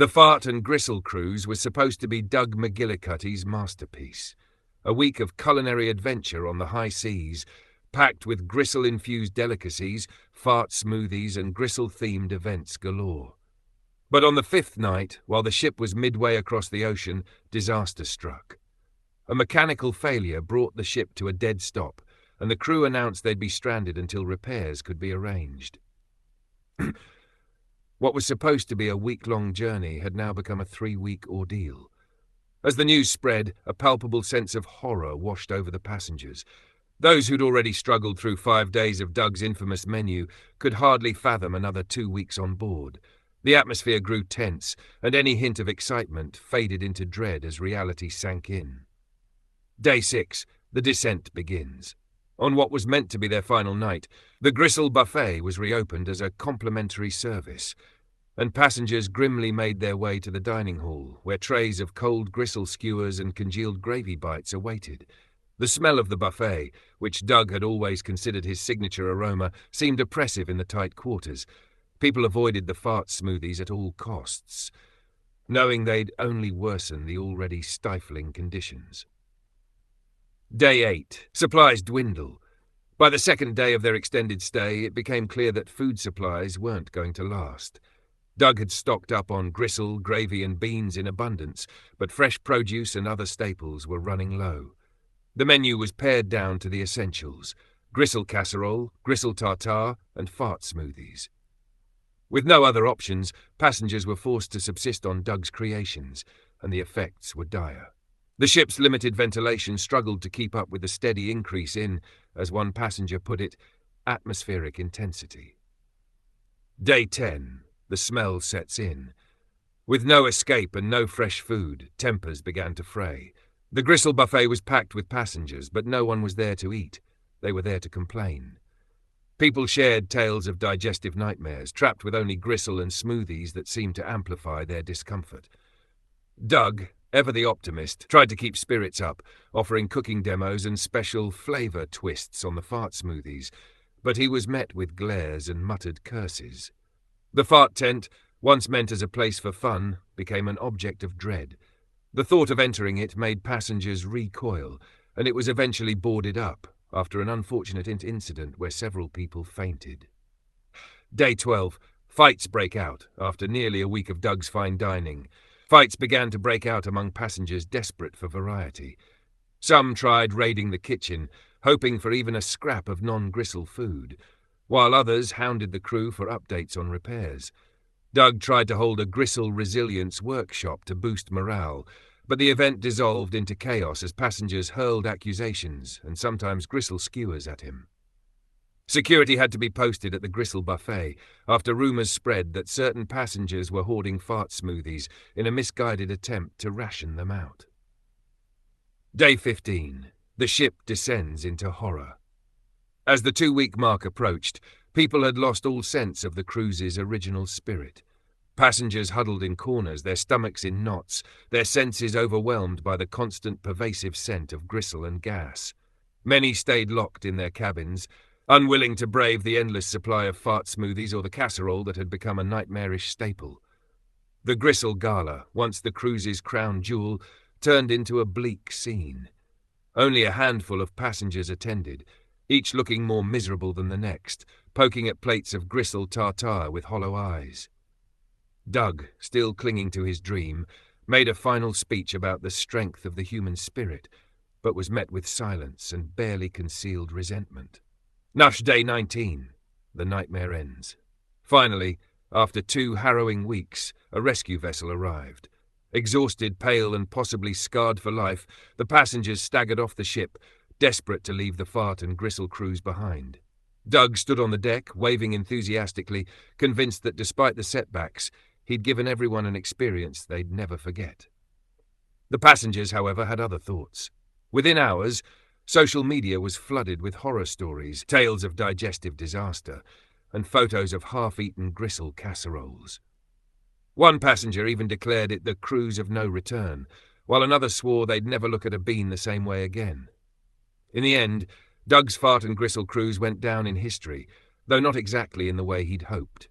The Fart and Gristle cruise was supposed to be Doug McGillicuddy's masterpiece. A week of culinary adventure on the high seas, packed with gristle-infused delicacies, fart smoothies, and gristle-themed events galore. But on the fifth night, while the ship was midway across the ocean, disaster struck. A mechanical failure brought the ship to a dead stop, and the crew announced they'd be stranded until repairs could be arranged. What was supposed to be a week-long journey had now become a 3-week ordeal. As the news spread, a palpable sense of horror washed over the passengers. Those who'd already struggled through 5 days of Doug's infamous menu could hardly fathom another 2 weeks on board. The atmosphere grew tense, and any hint of excitement faded into dread as reality sank in. Day 6, the descent begins. On what was meant to be their final night, the Gristle Buffet was reopened as a complimentary service, and passengers grimly made their way to the dining hall, where trays of cold gristle skewers and congealed gravy bites awaited. The smell of the buffet, which Doug had always considered his signature aroma, seemed oppressive in the tight quarters. People avoided the fart smoothies at all costs, knowing they'd only worsen the already stifling conditions. Day 8. Supplies dwindle. By the second day of their extended stay, it became clear that food supplies weren't going to last. Doug had stocked up on gristle, gravy, and beans in abundance, but fresh produce and other staples were running low. The menu was pared down to the essentials: gristle casserole, gristle tartare, and fart smoothies. With no other options, passengers were forced to subsist on Doug's creations, and the effects were dire. The ship's limited ventilation struggled to keep up with the steady increase in, as one passenger put it, atmospheric intensity. Day 10. The smell sets in. With no escape and no fresh food, tempers began to fray. The Gristle Buffet was packed with passengers, but no one was there to eat. They were there to complain. People shared tales of digestive nightmares, trapped with only gristle and smoothies that seemed to amplify their discomfort. Doug, ever the optimist, tried to keep spirits up, offering cooking demos and special flavour twists on the fart smoothies, but he was met with glares and muttered curses. The fart tent, once meant as a place for fun, became an object of dread. The thought of entering it made passengers recoil, and it was eventually boarded up after an unfortunate incident where several people fainted. Day 12. Fights break out after nearly a week of Doug's fine dining. Fights began to break out among passengers desperate for variety. Some tried raiding the kitchen, hoping for even a scrap of non-gristle food, while others hounded the crew for updates on repairs. Doug tried to hold a gristle resilience workshop to boost morale, but the event dissolved into chaos as passengers hurled accusations and sometimes gristle skewers at him. Security had to be posted at the Gristle Buffet after rumours spread that certain passengers were hoarding fart smoothies in a misguided attempt to ration them out. Day 15. The ship descends into horror. As the 2-week mark approached, people had lost all sense of the cruise's original spirit. Passengers huddled in corners, their stomachs in knots, their senses overwhelmed by the constant pervasive scent of gristle and gas. Many stayed locked in their cabins, unwilling to brave the endless supply of fart smoothies or the casserole that had become a nightmarish staple. The Gristle Gala, once the cruise's crown jewel, turned into a bleak scene. Only a handful of passengers attended, each looking more miserable than the next, poking at plates of gristle tartare with hollow eyes. Doug, still clinging to his dream, made a final speech about the strength of the human spirit, but was met with silence and barely concealed resentment. Day 19. The nightmare ends. Finally, after 2 harrowing weeks, a rescue vessel arrived. Exhausted, pale, and possibly scarred for life, the passengers staggered off the ship, desperate to leave the fart and gristle cruise behind. Doug stood on the deck, waving enthusiastically, convinced that despite the setbacks, he'd given everyone an experience they'd never forget. The passengers, however, had other thoughts. Within hours, social media was flooded with horror stories, tales of digestive disaster, and photos of half-eaten gristle casseroles. One passenger even declared it the cruise of no return, while another swore they'd never look at a bean the same way again. In the end, Doug's fart and gristle cruise went down in history, though not exactly in the way he'd hoped.